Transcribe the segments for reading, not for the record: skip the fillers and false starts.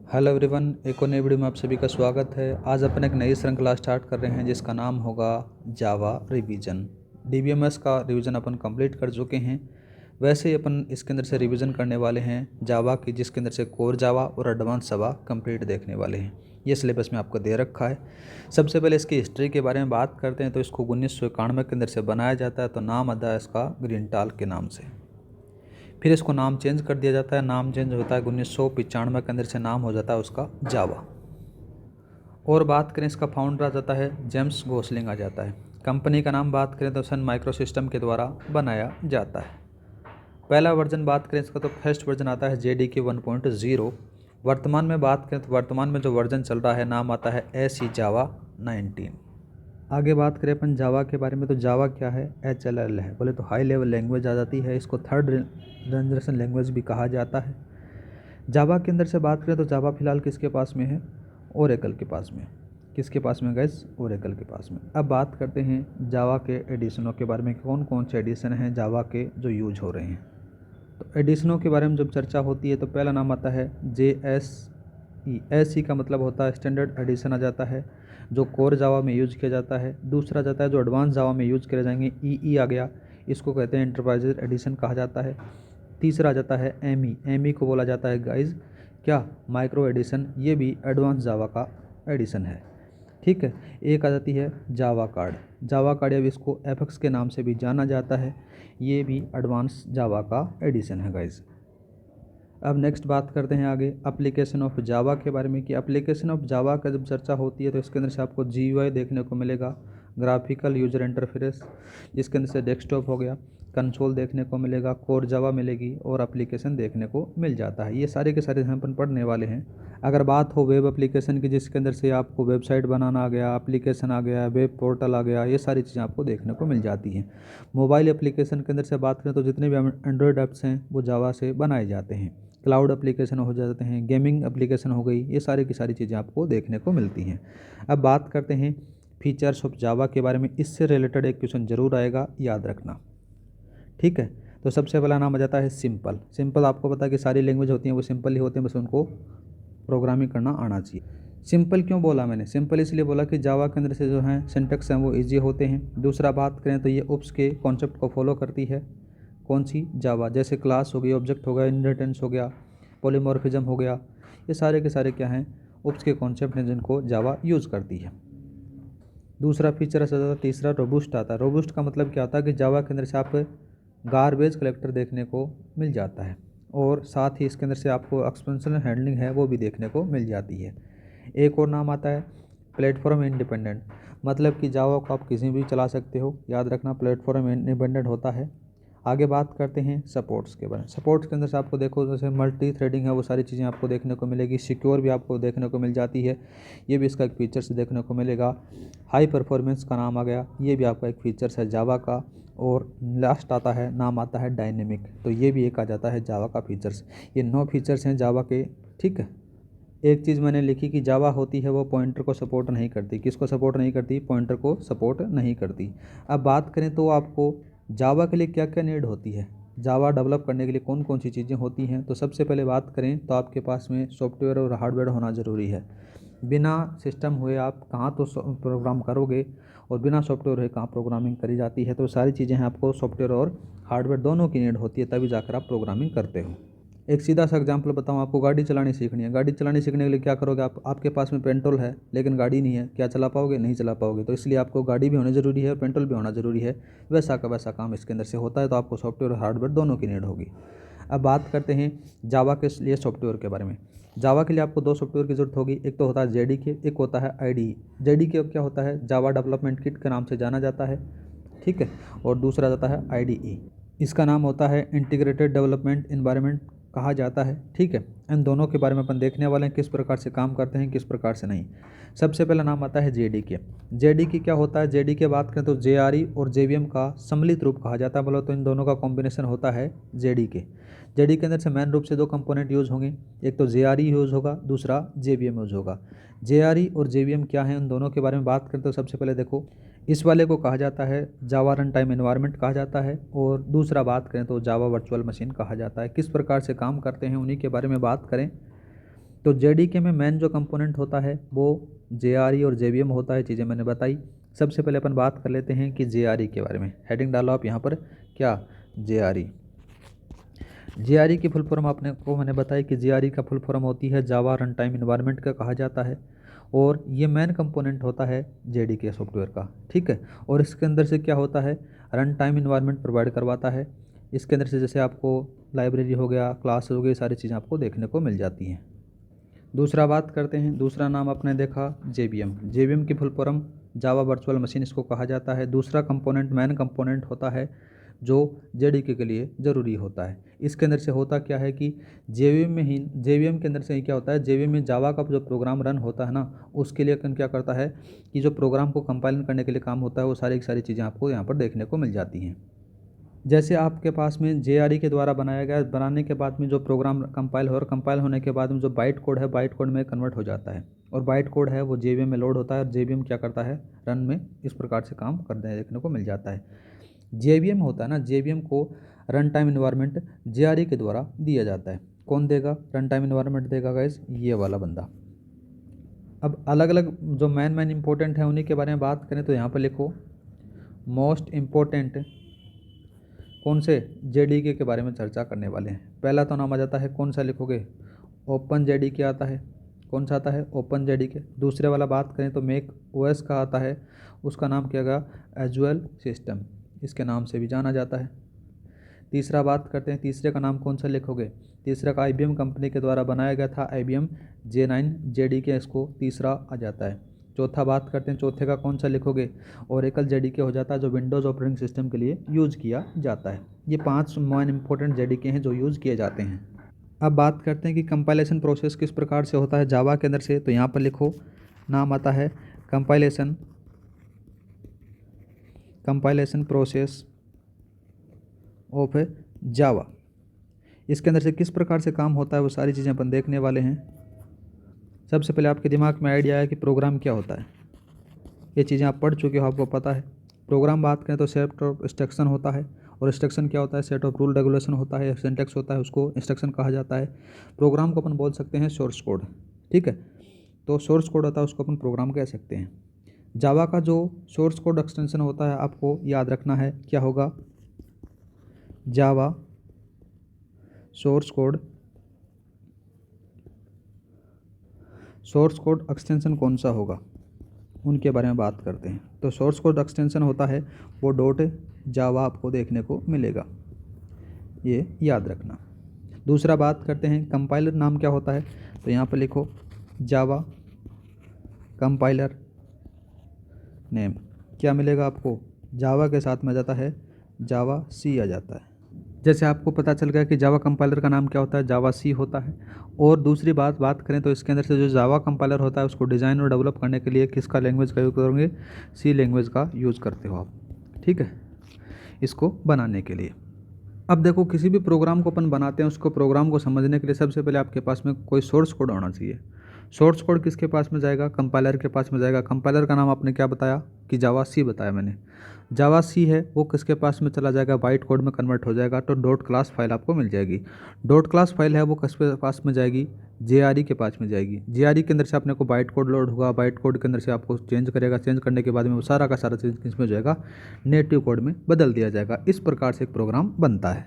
Hello everyone, एक और नई वीडियो में आप सभी का स्वागत है। आज अपन एक नई श्रृंखला स्टार्ट कर रहे हैं जिसका नाम होगा जावा रिवीजन। डीबीएमएस का रिवीजन अपन कंप्लीट कर चुके हैं। वैसे ही अपन इसके अंदर से रिवीजन करने वाले हैं जावा की, जिसके अंदर से कोर जावा और एडवांस जावा कंप्लीट देखने वाले हैं। ये सिलेबस में आपको दे रखा है। सबसे पहले इसकी हिस्ट्री के बारे में बात करते हैं। तो इसको 1991 के अंदर से बनाया जाता है। तो नाम आता है इसका ग्रीनटाल के नाम से। फिर इसको नाम चेंज कर दिया जाता है। नाम चेंज होता है 1995 के अंदर से नाम हो जाता है उसका जावा। और बात करें इसका फाउंडर आ जाता है जेम्स गोसलिंग आ जाता है। कंपनी का नाम बात करें तो सन माइक्रोसिस्टम के द्वारा बनाया जाता है। पहला वर्जन बात करें इसका तो फर्स्ट वर्जन आता है JDK 1.0। वर्तमान में बात करें तो वर्तमान में जो वर्जन चल रहा है नाम आता है SE जावा 19। आगे बात करें अपन जावा के बारे में तो जावा क्या है, HLL है। बोले तो हाई लेवल लैंग्वेज आ जाती है। इसको थर्ड जनरेशन लैंग्वेज भी कहा जाता है। जावा के अंदर से बात करें तो जावा फिलहाल किसके पास में है, ओरेकल के पास में। किसके पास में गाइस, ओरेकल के पास में। अब बात करते हैं जावा के एडिशनों के बारे में। कौन कौन से एडिशन हैं जावा के जो यूज हो रहे हैं। तो एडिशनों के बारे में जब चर्चा होती है तो पहला नाम आता है JSE। SE का मतलब होता है स्टैंडर्ड एडिशन आ जाता है, जो कोर जावा में यूज किया जाता है। दूसरा जाता है जो एडवांस जावा में यूज किए जाएंगे, EE आ गया, इसको कहते हैं एंटरप्राइज एडिशन कहा जाता है। तीसरा जाता है ME को बोला जाता है गाइज क्या, माइक्रो एडिशन। ये भी एडवांस जावा का एडिशन है। ठीक है। एक आ जाती है जावा कार्ड। जावा कार्ड या इसको FX के नाम से भी जाना जाता है। ये भी एडवांस जावा का एडिशन है गाइज। अब नेक्स्ट बात करते हैं आगे एप्लीकेशन ऑफ जावा के बारे में कि एप्लीकेशन ऑफ जावा का जब चर्चा होती है तो इसके अंदर से आपको GUI देखने को मिलेगा, ग्राफिकल यूजर इंटरफेस, जिसके अंदर से डेस्कटॉप हो गया, कंसोल देखने को मिलेगा, कोर जावा मिलेगी और एप्लीकेशन देखने को मिल जाता है। ये सारे के सारे अपन पढ़ने वाले हैं। अगर बात हो वेब एप्लीकेशन की, जिसके अंदर से आपको वेबसाइट बनाना आ गया, एप्लीकेशन आ गया, वेब पोर्टल आ गया, ये सारी चीज़ें आपको देखने को मिल जाती हैं। मोबाइल एप्लीकेशन के अंदर से बात करें तो जितने भी एंड्रॉयड ऐप्स हैं वो जावा से बनाए जाते हैं। क्लाउड एप्लीकेशन हो जाते हैं, गेमिंग एप्लीकेशन हो गई, ये सारी की सारी चीज़ें आपको देखने को मिलती हैं। अब बात करते हैं फीचर्स ऑफ जावा के बारे में। इससे रिलेटेड एक क्वेश्चन जरूर आएगा, याद रखना। ठीक है। तो सबसे पहला नाम आ जाता है सिंपल। सिंपल आपको पता है कि सारी लैंग्वेज होती हैं वो सिंपल ही होते हैं, बस उनको प्रोग्रामिंग करना आना चाहिए। सिंपल क्यों बोला मैंने, सिंपल इसलिए बोला कि जावा के अंदर से जो हैं सिंटेक्स हैं वो ईजी होते हैं। दूसरा बात करें तो ये उप्स के कॉन्सेप्ट को फॉलो करती है। कौन सी, जावा। जैसे क्लास हो गई, ऑब्जेक्ट हो गया, इनहेरिटेंस हो गया, पॉलीमॉर्फिज्म हो गया, ये सारे के सारे क्या हैं, उप्स के कॉन्सेप्ट हैं जिनको जावा यूज़ करती है। दूसरा फीचर आता है, तीसरा रोबूस्ट आता है। रोबूस्ट का मतलब क्या होता है कि जावा के अंदर से आप गारबेज कलेक्टर देखने को मिल जाता है और साथ ही इसके अंदर से आपको एक्सपेंशन हैंडलिंग है वो भी देखने को मिल जाती है। एक और नाम आता है प्लेटफॉर्म इंडिपेंडेंट। मतलब कि जावा को आप किसी भी चला सकते हो, याद रखना प्लेटफॉर्म इंडिपेंडेंट होता है। आगे बात करते हैं सपोर्ट्स के बारे में। सपोर्ट्स के अंदर से आपको देखो जैसे मल्टी थ्रेडिंग है, वो सारी चीज़ें आपको देखने को मिलेगी। सिक्योर भी आपको देखने को मिल जाती है, ये भी इसका एक फीचर्स देखने को मिलेगा। हाई परफॉर्मेंस का नाम आ गया, ये भी आपका एक फीचर्स है जावा का। और लास्ट आता है, नाम आता है डायनेमिक, तो ये भी एक आ जाता है जावा का फीचर्स। ये 9 फीचर्स हैं जावा के। ठीक है। एक चीज़ मैंने लिखी कि जावा होती है वो पॉइंटर को सपोर्ट नहीं करती। किसको सपोर्ट नहीं करती, पॉइंटर को सपोर्ट नहीं करती। अब बात करें तो आपको जावा के लिए क्या क्या नीड होती है, जावा डेवलप करने के लिए कौन कौन सी चीज़ें होती हैं। तो सबसे पहले बात करें तो आपके पास में सॉफ्टवेयर और हार्डवेयर होना ज़रूरी है। बिना सिस्टम हुए आप कहाँ तो प्रोग्राम करोगे, और बिना सॉफ्टवेयर हुए कहाँ प्रोग्रामिंग करी जाती है। तो सारी चीज़ें हैं, आपको सॉफ्टवेयर और हार्डवेयर दोनों की नीड होती है, तभी जाकर आप प्रोग्रामिंग करते हो। एक सीधा सा एग्जांपल बताऊं, आपको गाड़ी चलानी सीखनी है। गाड़ी चलानी सीखने के लिए क्या करोगे आप, आपके पास में पेट्रोल है लेकिन गाड़ी नहीं है, क्या चला पाओगे, नहीं चला पाओगे। तो इसलिए आपको गाड़ी भी होनी ज़रूरी है और पेट्रोल भी होना ज़रूरी है। वैसा का वैसा काम इसके अंदर से होता है। तो आपको सॉफ्टवेयर और हार्डवेयर दोनों की नीड होगी। अब बात करते हैं जावा के लिए सॉफ्टवेयर के बारे में। जावा के लिए आपको 2 सॉफ्टवेयर की ज़रूरत होगी। एक तो होता है JDK, एक होता है IDE। JDK क्या होता है, जावा डेवलपमेंट किट के नाम से जाना जाता है। ठीक है। और दूसरा जाता है IDE, इसका नाम होता है इंटीग्रेटेड डेवलपमेंट एनवायरनमेंट कहा जाता है। ठीक है। इन दोनों के बारे में अपन देखने वाले हैं, किस प्रकार से काम करते हैं, किस प्रकार से नहीं। सबसे पहला नाम आता है JDK। JDK क्या होता है, JDK बात करें तो JRE और JVM का सम्मिलित रूप कहा जाता है। बोलो तो इन दोनों का कॉम्बिनेशन होता है JDK। JDK के अंदर से मेन रूप से 2 कंपोनेंट यूज़ होंगे, एक तो JRE यूज़ होगा, दूसरा JVM यूज़ होगा। JRE और JVM क्या है, उन दोनों के बारे में बात करें तो सबसे पहले देखो, इस वाले को कहा जाता है जावा रन टाइम एनवायरनमेंट कहा जाता है, और दूसरा बात करें तो जावा वर्चुअल मशीन कहा जाता है। किस प्रकार से काम करते हैं उन्हीं के बारे में बात करें तो जेडीके में मेन जो कंपोनेंट होता है वो जेआरई और जेवीएम होता है, चीज़ें मैंने बताई। सबसे पहले अपन बात कर लेते हैं कि जेआरई के बारे में। हेडिंग डालो आप यहाँ पर, क्या, जेआरई। जेआरई की फुल फॉर्म आपने को मैंने बताया कि जेआरई का फुल फॉर्म होती है जावा रन टाइम इन्वायरमेंट का कहा जाता है, और ये मेन कंपोनेंट होता है जेडीके सॉफ्टवेयर का, ठीक है। और इसके अंदर से क्या होता है, रन टाइम इन्वायरमेंट प्रोवाइड करवाता है। इसके अंदर से जैसे आपको लाइब्रेरी हो गया, क्लास हो गई, सारी चीज़ें आपको देखने को मिल जाती हैं। दूसरा बात करते हैं, दूसरा नाम आपने देखा जेवीएम। जेवीएम की full form Java virtual machine इसको कहा जाता है। दूसरा कंपोनेंट मेन कंपोनेंट होता है जो जेडीके के लिए ज़रूरी होता है। इसके अंदर से होता क्या है कि जेवीएम के अंदर से क्या होता है, जेवीएम में जावा का जो प्रोग्राम रन होता है ना, उसके लिए क्या करता है कि जो प्रोग्राम को कंपाइल करने के लिए काम होता है वो सारी की सारी चीज़ें आपको यहाँ पर देखने को मिल जाती हैं। जैसे आपके पास में जेआरई के द्वारा बनाया गया, बनाने के बाद में जो प्रोग्राम कंपाइल हो, और कंपाइल होने के बाद में जो बाइट कोड है, बाइट कोड में कन्वर्ट हो जाता है, और बाइट कोड है वो जेवीएम में लोड होता है, और जेवीएम क्या करता है, रन में इस प्रकार से काम करने देखने को मिल जाता है। जेवीएम होता है ना, जेवीएम को रन टाइम इन्वायरमेंट जेआरई के द्वारा दिया जाता है। कौन देगा रन टाइम इन्वायरमेंट, देगा गाइस ये वाला बंदा। अब अलग अलग जो मेन इंपॉर्टेंट है उन्हीं के बारे में बात करें तो यहाँ पर लिखो मोस्ट इम्पोर्टेंट कौन से, जेडीके के बारे में चर्चा करने वाले हैं। पहला तो नाम आ जाता है, कौन सा लिखोगे, ओपन जेडीके आता है। कौन सा आता है, ओपन जेडीके। दूसरे वाला बात करें तो मेक ओएस का आता है, उसका नाम क्या होगा, एजुअल सिस्टम, इसके नाम से भी जाना जाता है। तीसरा बात करते हैं, तीसरे का नाम कौन सा लिखोगे, तीसरा का आईबीएम कंपनी के द्वारा बनाया गया था, आईबीएम J9 जेडीके, इसको तीसरा आ जाता है। चौथा बात करते हैं, चौथे का कौन सा लिखोगे, ओरेकल जेडीके हो जाता है, जो विंडोज़ ऑपरेटिंग सिस्टम के लिए यूज़ किया जाता है। ये 5 मेन इंपॉर्टेंट जेडीके हैं जो यूज़ किए जाते हैं। अब बात करते हैं कि कंपाइलेशन प्रोसेस किस प्रकार से होता है जावा के अंदर से, तो यहाँ पर लिखो नाम आता है कंपाइलेशन प्रोसेस ऑफ जावा। इसके अंदर से किस प्रकार से काम होता है वो सारी चीज़ें अपन देखने वाले हैं। सबसे पहले आपके दिमाग में आइडिया है कि प्रोग्राम क्या होता है, ये चीज़ें आप पढ़ चुके हो, आपको पता है। प्रोग्राम बात करें तो सेट ऑफ इंस्ट्रक्शन होता है, और इंस्ट्रक्शन क्या होता है, सेट ऑफ रूल रेगुलेशन होता है, सिंटैक्स होता है, उसको इंस्ट्रक्शन कहा जाता है। प्रोग्राम को अपन बोल सकते हैं सोर्स कोड, ठीक है। तो सोर्स कोड होता है, उसको अपन प्रोग्राम कह सकते हैं। जावा का जो सोर्स कोड एक्सटेंशन होता है आपको याद रखना है, क्या होगा, जावा सोर्स कोड एक्सटेंशन कौन सा होगा, उनके बारे में बात करते हैं। तो सोर्स कोड एक्सटेंशन होता है वो डॉट जावा आपको देखने को मिलेगा, ये याद रखना। दूसरा बात करते हैं कंपाइलर नाम क्या होता है, तो यहाँ पर लिखो जावा कंपाइलर नेम। क्या मिलेगा आपको, जावा के साथ में जाता है जावा सी आ जाता है। जैसे आपको पता चल गया कि जावा कंपाइलर का नाम क्या होता है, जावा सी होता है। और दूसरी बात करें तो इसके अंदर से जो जावा कंपाइलर होता है उसको डिज़ाइन और डेवलप करने के लिए किसका लैंग्वेज का यूज़ करोगे, सी लैंग्वेज का यूज़ करते हो आप, ठीक है, इसको बनाने के लिए। अब देखो किसी भी प्रोग्राम को अपन बनाते हैं, उसको प्रोग्राम को समझने के लिए सबसे पहले आपके पास में कोई सोर्स कोड होना चाहिए। सोर्स कोड किसके पास में जाएगा, कंपाइलर के पास में जाएगा। कंपाइलर का नाम आपने क्या बताया कि जावा सी बताया मैंने, जावा सी है वो किसके पास में चला जाएगा, बाइट कोड में कन्वर्ट हो जाएगा, तो डॉट क्लास फाइल आपको मिल जाएगी। डॉट क्लास फाइल है वो किसके पास में जाएगी, जेआरई के पास में जाएगी। जेआरई के अंदर से अपने को बाइट कोड लोड होगा, बाइट कोड के अंदर से आपको चेंज करेगा, चेंज करने के बाद में वो सारा का सारा चीज़ किस में हो जाएगा, नेटिव कोड में बदल दिया जाएगा। इस प्रकार से एक प्रोग्राम बनता है।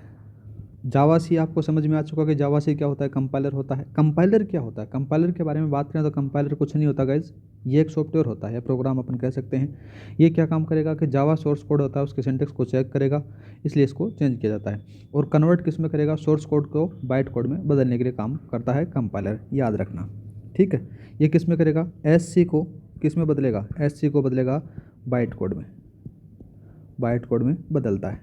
जावा सी आपको समझ में आ चुका कि जावा सी क्या होता है, कंपाइलर होता है। कंपाइलर क्या होता है, कंपाइलर के बारे में बात करें तो कंपाइलर कुछ नहीं होता गाइज, ये एक सॉफ्टवेयर होता है, प्रोग्राम अपन कह सकते हैं। ये क्या काम करेगा कि जावा सोर्स कोड होता है उसके सिंटैक्स को चेक करेगा, इसलिए इसको चेंज किया जाता है। और कन्वर्ट किस में करेगा, सोर्स कोड को बाइट कोड में बदलने के लिए काम करता है कंपाइलर, याद रखना, ठीक है। ये किस में करेगा, एससी को किस में बदलेगा, एससी को बदलेगा बाइट कोड में, बाइट कोड में बदलता है।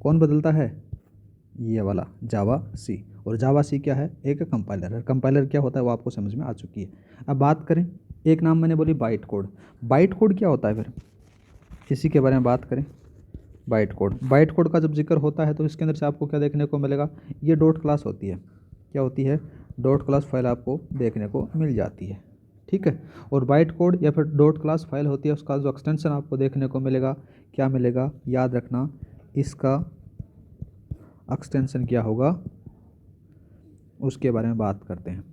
कौन बदलता है, ये वाला जावा सी। और जावा सी क्या है, एक कंपाइलर है। कंपाइलर क्या होता है वो आपको समझ में आ चुकी है। अब बात करें, एक नाम मैंने बोली बाइट कोड। बाइट कोड क्या होता है, फिर इसी के बारे में बात करें। बाइट कोड, बाइट कोड का जब जिक्र होता है तो इसके अंदर से आपको क्या देखने को मिलेगा, ये डॉट क्लास होती है, क्या होती है, डॉट क्लास फाइल आपको देखने को मिल जाती है, ठीक है। और बाइट कोड या फिर डॉट क्लास फाइल होती है, उसका जो एक्सटेंशन आपको देखने को मिलेगा, क्या मिलेगा, याद रखना, इसका एक्सटेंशन क्या होगा, उसके बारे में बात करते हैं।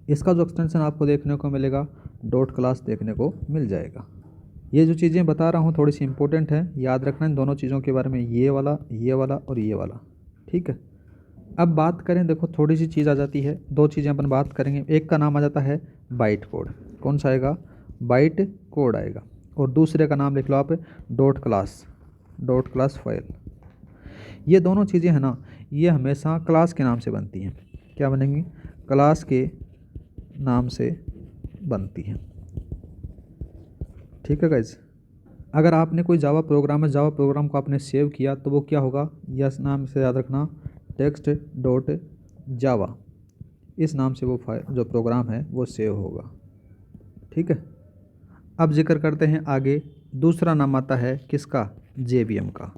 इसका जो एक्सटेंशन आपको देखने को मिलेगा डॉट क्लास देखने को मिल जाएगा। ये जो चीज़ें बता रहा हूँ थोड़ी सी इंपॉर्टेंट है, याद रखना इन दोनों चीज़ों के बारे में, ये वाला और ये वाला, ठीक है। अब बात करें, देखो थोड़ी सी चीज़ आ जाती है, दो चीज़ें अपन बात करेंगे। एक का नाम आ जाता है बाइट कोड, कौन सा आएगा, बाइट कोड आएगा, और दूसरे का नाम लिख लो आप डॉट क्लास फाइल। ये दोनों चीज़ें हैं ना, ये हमेशा क्लास के नाम से बनती हैं। क्या बनेंगी, क्लास के नाम से बनती हैं, ठीक है गाइज। अगर आपने कोई जावा प्रोग्राम है, जावा प्रोग्राम को आपने सेव किया तो वो क्या होगा, यस नाम से याद रखना, टेक्स्ट डॉट जावा, इस नाम से वो फाइल जो प्रोग्राम है वो सेव होगा, ठीक है। अब जिक्र करते हैं आगे, दूसरा नाम आता है किसका, JVM का।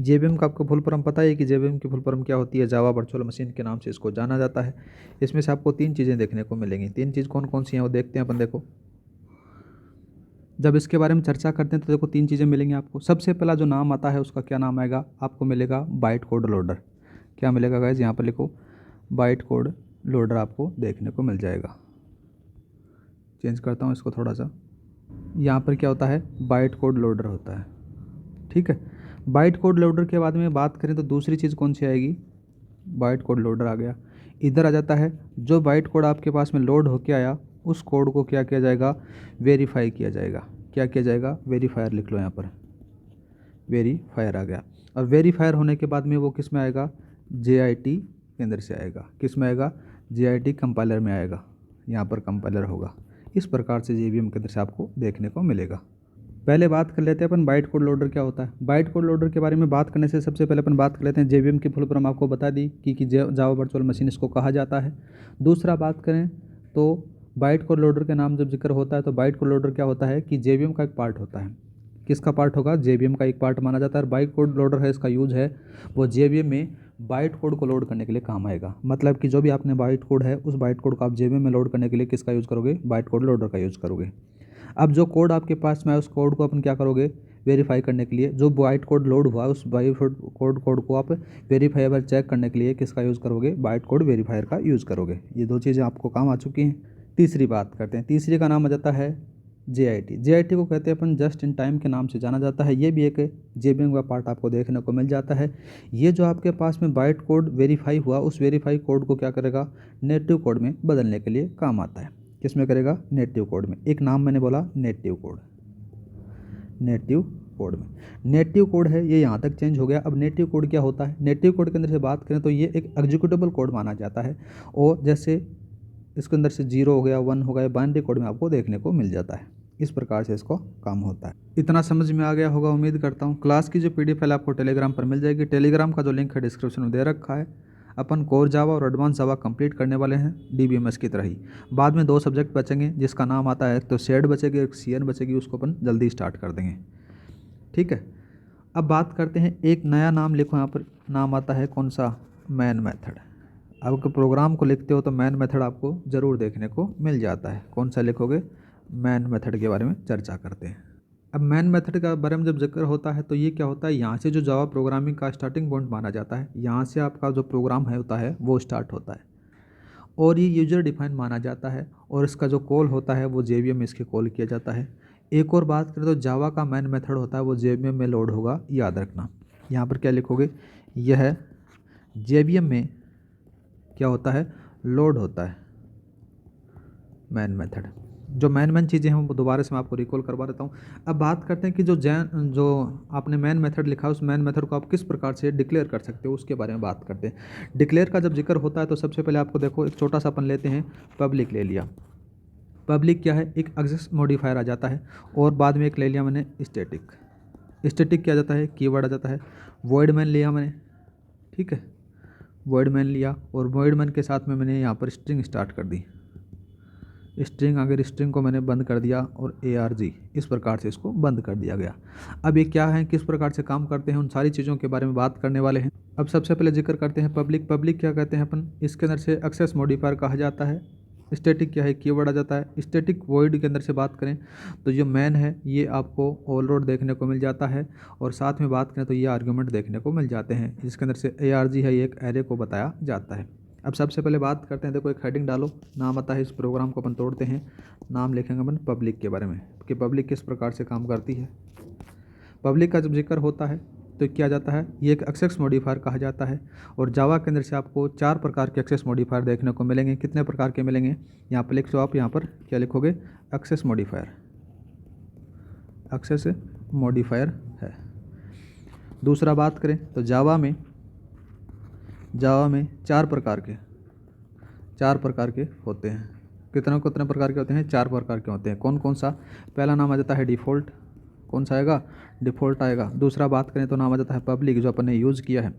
JVM का आपको फुल फॉर्म पता है कि JVM की फुल फॉर्म क्या होती है, जावा वर्चुअल मशीन के नाम से इसको जाना जाता है। इसमें से आपको तीन चीज़ें देखने को मिलेंगी। तीन चीज़ कौन कौन सी हैं वो देखते हैं अपन। देखो जब इसके बारे में चर्चा करते हैं तो देखो तीन चीज़ें मिलेंगी आपको। सबसे पहला जो नाम आता है उसका क्या नाम आएगा, आपको मिलेगा बाइट कोड लोडर। क्या मिलेगा गाइज, यहाँ पर लिखो बाइट कोड लोडर आपको देखने को मिल जाएगा। चेंज करता हूँ इसको थोड़ा सा, यहाँ पर क्या होता है, बाइट कोड लोडर होता है, ठीक है। बाइट कोड लोडर के बाद में बात करें तो दूसरी चीज़ कौन सी आएगी, बाइट कोड लोडर आ गया। इधर आ जाता है जो बाइट कोड आपके पास में लोड होके आया उस कोड को क्या किया जाएगा, वेरीफाई किया जाएगा। क्या किया जाएगा, वेरीफायर लिख लो यहाँ पर, वेरीफायर आ गया। और वेरीफायर होने के बाद में वो किस में आएगा, JIT के अंदर से आएगा। किस में आएगा, JIT कंपाइलर में आएगा, यहाँ पर कंपाइलर होगा। इस प्रकार से JVM के अंदर से आपको देखने को मिलेगा। पहले बात कर लेते हैं अपन बाइट कोड लोडर क्या होता है। बाइट कोड लोडर के बारे में बात करने से सबसे पहले अपन बात कर लेते हैं JVM की फुल फॉर्म आपको बता दी कि जावा वर्चुअल मशीन इसको कहा जाता है। दूसरा बात करें तो बाइट कोड लोडर के नाम जब जिक्र होता है तो बाइट कोड लोडर क्या होता है कि JVM का एक पार्ट होता है। किसका पार्ट होगा, JVM का एक पार्ट माना जाता है। बाइट कोड लोडर है, इसका यूज है वो JVM में बाइट कोड को लोड करने के लिए काम आएगा। मतलब कि जो भी आपने बाइट कोड है उस बाइट कोड को आप JVM में लोड करने के लिए किसका यूज़ करोगे, बाइट कोड लोडर का यूज़ करोगे। अब जो कोड आपके पास में है उस कोड को अपन क्या करोगे, वेरीफाई करने के लिए जो बाइट कोड लोड हुआ उस बाइट कोड को आप वेरीफाइबर चेक करने के लिए किसका यूज़ करोगे, बाइट कोड वेरीफायर का यूज़ करोगे। ये दो चीज़ें आपको काम आ चुकी हैं। तीसरी बात करते हैं, तीसरी का नाम आ जाता है JIT को कहते हैं अपन जस्ट इन टाइम के नाम से जाना जाता है। ये भी एक JVM का पार्ट आपको देखने को मिल जाता है। ये जो आपके पास में बाइट कोड वेरीफाई हुआ उस वेरीफाई कोड को क्या करेगा, नेटिव कोड में बदलने के लिए काम आता है। किस में करेगा, नेटिव कोड में। एक नाम मैंने बोला नेटिव कोड, नेटिव कोड में। नेटिव कोड है ये यहाँ तक चेंज हो गया। अब नेटिव कोड क्या होता है, नेटिव कोड के अंदर से बात करें तो ये एक एग्जीक्यूटेबल कोड माना जाता है और जैसे इसके अंदर से 0 हो गया 1 हो गया बाइनरी कोड में आपको देखने को मिल जाता है। इस प्रकार से इसको काम होता है। इतना समझ में आ गया होगा उम्मीद करता हूँ। क्लास की जो PDF फाइल आपको टेलीग्राम पर मिल जाएगी। टेलीग्राम का जो लिंक है डिस्क्रिप्शन में दे रखा है। अपन कोर जावा और एडवांस जावा कंप्लीट करने वाले हैं DBMS की तरह ही। बाद में 2 सब्जेक्ट बचेंगे जिसका नाम आता है, तो शेड बचेगी, एक CN बचेगी, उसको अपन जल्दी स्टार्ट कर देंगे, ठीक है। अब बात करते हैं, एक नया नाम लिखो यहाँ पर, नाम आता है कौन सा, मैन मेथड। अब प्रोग्राम को लिखते हो तो मैन मेथड आपको ज़रूर देखने को मिल जाता है। कौन सा लिखोगे, मैन मेथड के बारे में चर्चा करते हैं। अब मैन मेथड का बारे में जब जिक्र होता है तो ये क्या होता है, यहाँ से जो जावा प्रोग्रामिंग का स्टार्टिंग पॉइंट माना जाता है, यहाँ से आपका जो प्रोग्राम है होता है वो स्टार्ट होता है और ये यूजर डिफाइन माना जाता है और इसका जो कॉल होता है वो JVM में इसके कॉल किया जाता है। एक और बात करें तो जावा का मैन मेथड होता है वो JVM में लोड होगा, याद रखना। यहाँ पर क्या लिखोगे, यह JVM में क्या होता है, लोड होता है मैन मेथड। जो मैन चीज़ें हैं वो दोबारा से मैं आपको रिकॉल करवा देता हूँ। अब बात करते हैं कि जो आपने मैन मेथड लिखा है उस मैन मेथड को आप किस प्रकार से डिक्लेयर कर सकते हो उसके बारे में बात करते हैं। डिक्लेयर का जब जिक्र होता है तो सबसे पहले आपको देखो एक छोटा सा अपन लेते हैं, पब्लिक ले लिया। पब्लिक क्या है, एक एक्सेस मॉडिफायर आ जाता है और बाद में एक ले लिया मैंने स्टैटिक क्या आ जाता है, कीवर्ड आ जाता है। वॉइड मैन लिया मैंने, ठीक है, वॉइड मैन लिया और वॉइड मैन के साथ में मैंने यहाँ पर स्ट्रिंग स्टार्ट कर दी। स्ट्रिंग, अगर स्ट्रिंग को मैंने बंद कर दिया और ARG, इस प्रकार से इसको बंद कर दिया गया। अब ये क्या है, किस प्रकार से काम करते हैं, उन सारी चीज़ों के बारे में बात करने वाले हैं। अब सबसे पहले जिक्र करते हैं पब्लिक क्या कहते हैं अपन, इसके अंदर से एक्सेस मॉडिफायर कहा जाता है स्टैटिक क्या है, कीवर्ड आ जाता है। स्टैटिक वॉइड के अंदर से बात करें तो जो मैन है ये आपको ओवरलोड देखने को मिल जाता है, और साथ में बात करें तो ये आर्गूमेंट देखने को मिल जाते हैं, जिसके अंदर से ARG है, ये एक एरे को बताया जाता है। अब सबसे पहले बात करते हैं, देखो एक हेडिंग डालो, नाम आता है, इस प्रोग्राम को अपन तोड़ते हैं, नाम लिखेंगे अपन पब्लिक के बारे में कि पब्लिक किस प्रकार से काम करती है। पब्लिक का जब जिक्र होता है तो क्या जाता है, ये एक एक्सेस मॉडिफायर कहा जाता है, और जावा के अंदर से आपको 4 प्रकार के एक्सेस मॉडिफायर देखने को मिलेंगे। कितने प्रकार के मिलेंगे, यहाँ पर लिख लो आप, यहाँ पर क्या लिखोगे, एक्सेस मॉडिफायर, एक्सेस मॉडिफायर है। दूसरा बात करें तो जावा में 4 प्रकार के होते हैं। कितने प्रकार के होते हैं, 4 प्रकार के होते हैं। कौन कौन सा, पहला नाम आ जाता है डिफ़ॉल्ट, कौन सा आएगा, डिफ़ॉल्ट आएगा। दूसरा बात करें तो नाम आ जाता है पब्लिक, जो अपन ने यूज़ किया है,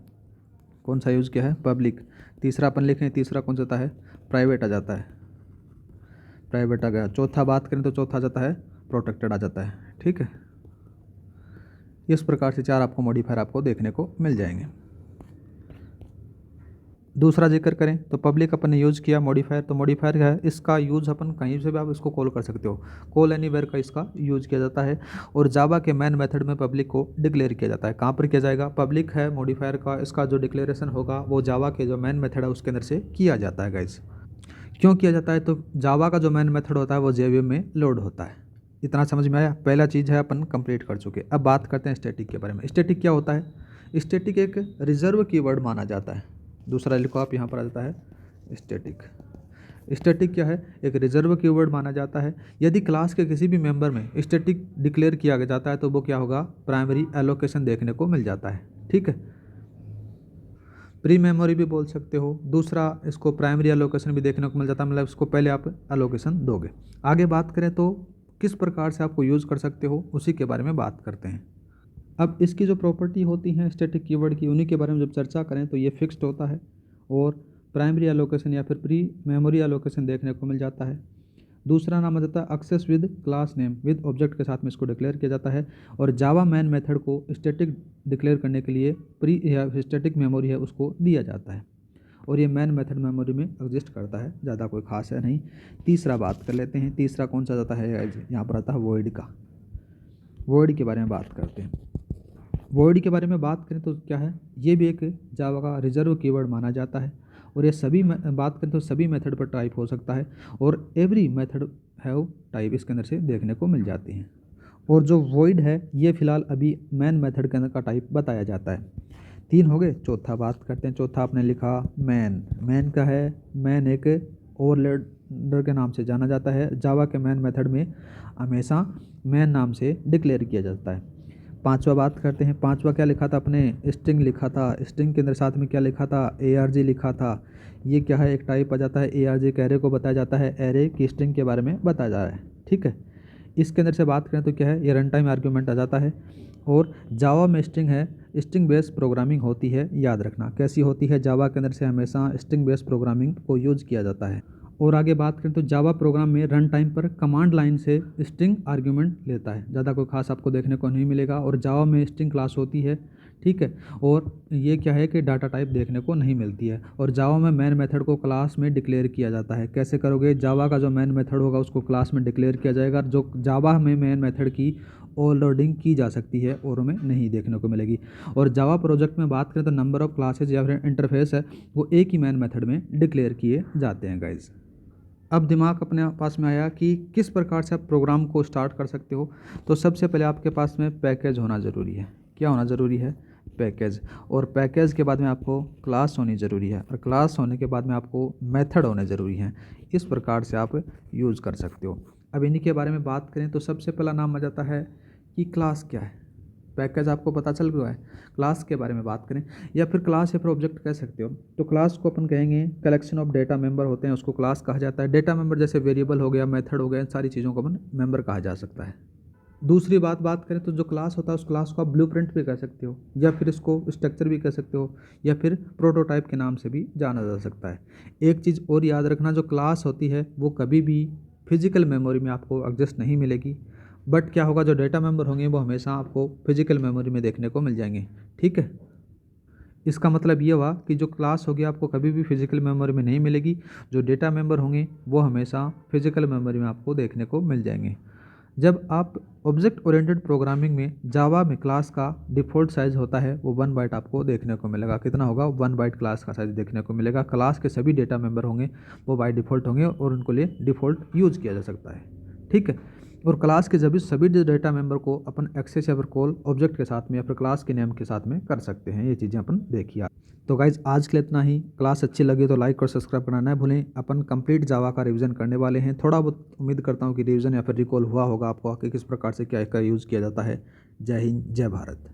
कौन सा यूज़ किया है, पब्लिक। तीसरा अपन लिखें, तीसरा कौन सा आता है, प्राइवेट आ जाता है, प्राइवेट आ गया। चौथा बात करें तो चौथा आ जाता है प्रोटेक्टेड आ जाता है, ठीक है। इस प्रकार से 4 आपको मॉडिफायर आपको देखने को मिल जाएंगे। दूसरा जिक्र करें तो पब्लिक अपन ने यूज़ किया मॉडिफायर, तो मॉडिफायर क्या है, इसका यूज़ अपन कहीं से भी आप इसको कॉल कर सकते हो, कॉल एनीवेयर का इसका यूज़ किया जाता है। और जावा के मैन मेथड में पब्लिक को डिक्लेयर किया जाता है। कहाँ पर किया जाएगा, पब्लिक है मॉडिफायर का, इसका जो डिक्लेरेशन होगा वो जावा के जो मैन मेथड है उसके अंदर से किया जाता है गाइस। क्यों किया जाता है, तो जावा का जो मैन मेथड होता है वो JVM में लोड होता है। इतना समझ में आया, पहला चीज़ है अपन कंप्लीट कर चुके। अब बात करते हैं स्टैटिक के बारे में। स्टैटिक क्या होता है, स्टैटिक एक रिजर्व कीवर्ड माना जाता है। दूसरा लिखो आप, यहाँ पर आ जाता है स्टैटिक। स्टैटिक क्या है, एक रिजर्व कीवर्ड माना जाता है। यदि क्लास के किसी भी मेंबर में स्टैटिक डिक्लेयर किया जाता है तो वो क्या होगा, प्राइमरी एलोकेशन देखने को मिल जाता है, ठीक है। प्री मेमोरी भी बोल सकते हो। दूसरा इसको प्राइमरी एलोकेशन भी देखने को मिल जाता है, मतलब इसको पहले आप एलोकेशन दोगे। आगे बात करें तो किस प्रकार से आपको यूज़ कर सकते हो उसी के बारे में बात करते हैं। अब इसकी जो प्रॉपर्टी होती हैं स्टैटिक कीवर्ड की, उन्हीं के बारे में जब चर्चा करें तो ये फिक्स्ड होता है, और प्राइमरी एलोकेशन या फिर प्री मेमोरी एलोकेशन देखने को मिल जाता है। दूसरा नाम आ जाता है access with class name, with object के साथ में इसको डिक्लेयर किया जाता है। और जावा मैन मेथड को स्टैटिक डिक्लेयर करने के लिए प्री या स्टैटिक मेमोरी है उसको दिया जाता है, और ये मैन मेथड मेमोरी में एग्जिस्ट करता है, ज़्यादा कोई खास है नहीं। तीसरा बात कर लेते हैं, तीसरा कौन सा जाता है, यहाँ पर आता है वॉइड का। वॉइड के बारे में बात करते हैं। वॉइड के बारे में बात करें तो क्या है, ये भी एक जावा का रिजर्व कीवर्ड माना जाता है, और ये सभी बात करें तो सभी मेथड पर टाइप हो सकता है, और एवरी मेथड हैव टाइप इसके अंदर से देखने को मिल जाती हैं। और जो वॉइड है ये फिलहाल अभी मैन मेथड के अंदर का टाइप बताया जाता है। 3 हो गए। चौथा बात करते हैं, चौथा आपने लिखा मैन। मैन का है, मैन एक ओवरलोडर के नाम से जाना जाता है। जावा के मैन मेथड में हमेशा मैन नाम से डिक्लेयर किया जाता है। पांचवा बात करते हैं, पांचवा क्या लिखा था अपने, स्ट्रिंग लिखा था। स्ट्रिंग के अंदर साथ में क्या लिखा था, ARG लिखा था। ये क्या है, एक टाइप आ जाता है ARG, एक एरे को बताया जाता है, एरे की स्ट्रिंग के बारे में बताया जा रहा है, ठीक है। इसके अंदर से बात करें तो क्या है, ये रन टाइम आर्ग्यूमेंट आ जाता है। और जावा में स्ट्रिंग है, स्ट्रिंग बेस्ड प्रोग्रामिंग होती है, याद रखना कैसी होती है, जावा के अंदर से हमेशा स्ट्रिंग बेस्ड प्रोग्रामिंग को यूज़ किया जाता है। और आगे बात करें तो जावा प्रोग्राम में रन टाइम पर कमांड लाइन से स्ट्रिंग आर्ग्यूमेंट लेता है, ज़्यादा कोई खास आपको देखने को नहीं मिलेगा। और जावा में स्ट्रिंग क्लास होती है, ठीक है। और ये क्या है कि डाटा टाइप देखने को नहीं मिलती है। और जावा में मैन मेथड को क्लास में डिक्लेयर किया जाता है। कैसे करोगे, जावा का जो मैन मेथड होगा उसको क्लास में डिक्लेयर किया जाएगा। जो जावा में मैन मेथड की ओवरलोडिंग की जा सकती है और में नहीं देखने को मिलेगी। और जावा प्रोजेक्ट में बात करें तो नंबर ऑफ क्लासेज या फिर इंटरफेस है वो एक ही मैन मेथड में डिक्लेयर किए जाते हैं गाइज। अब दिमाग अपने पास में आया कि किस प्रकार से आप प्रोग्राम को स्टार्ट कर सकते हो। तो सबसे पहले आपके पास में पैकेज होना ज़रूरी है। क्या होना ज़रूरी है, पैकेज। और पैकेज के बाद में आपको क्लास होनी ज़रूरी है, और क्लास होने के बाद में आपको मेथड होने ज़रूरी हैं। इस प्रकार से आप यूज़ कर सकते हो। अब इन्हीं के बारे में बात करें तो सबसे पहला नाम आ जाता है कि क्लास क्या है। पैकेज आपको पता चल गया है। क्लास के बारे में बात करें या फिर क्लास या फिर ऑब्जेक्ट कह सकते हो, तो क्लास को अपन कहेंगे कलेक्शन ऑफ डेटा मेंबर होते हैं, उसको क्लास कहा जाता है। डेटा मेंबर जैसे वेरिएबल हो गया, मेथड हो गया, इन सारी चीज़ों को अपन मेंबर कहा जा सकता है। दूसरी बात करें तो जो क्लास होता है उस क्लास को आप ब्लूप्रिंट भी कह सकते हो, या फिर इसको स्ट्रक्चर भी कह सकते हो, या फिर प्रोटोटाइप के नाम से भी जाना जा सकता है। एक चीज़ और याद रखना, जो क्लास होती है वो कभी भी फिजिकल मेमोरी में आपको एडजस्ट नहीं मिलेगी, बट क्या होगा, जो डेटा मेंबर होंगे वो हमेशा आपको फिजिकल मेमोरी में देखने को मिल जाएंगे, ठीक है। इसका मतलब ये हुआ कि जो क्लास होगी आपको कभी भी फिजिकल मेमोरी में नहीं मिलेगी, जो डेटा मेंबर होंगे वो हमेशा फिजिकल मेमोरी में आपको देखने को मिल जाएंगे। जब आप ऑब्जेक्ट ओरिएंटेड प्रोग्रामिंग में जावा में क्लास का डिफ़ॉल्ट साइज़ होता है वो 1 बाइट आपको देखने को मिलेगा। कितना होगा? 1 बाइट क्लास का साइज़ देखने को मिलेगा। क्लास के सभी डेटा मेंबर होंगे वो बाय डिफ़ॉल्ट होंगे और उनको लिए डिफ़ॉल्ट यूज़ किया जा सकता है, ठीक है। और क्लास के सभी डेटा मेंबर को अपन एक्सेस या फिर कॉल ऑब्जेक्ट के साथ में या फिर क्लास के नेम के साथ में कर सकते हैं। ये चीज़ें अपन देखी आज। तो गाइज आज के लिए इतना ही। क्लास अच्छी लगी तो लाइक और सब्सक्राइब करना ना भूलें। अपन कंप्लीट जावा का रिवीजन करने वाले हैं। थोड़ा बहुत उम्मीद करता हूँ कि रिवीजन या फिर रिकॉल हुआ होगा आपको कि किस प्रकार से क्या यूज़ किया जाता है। जय हिंद, जय भारत।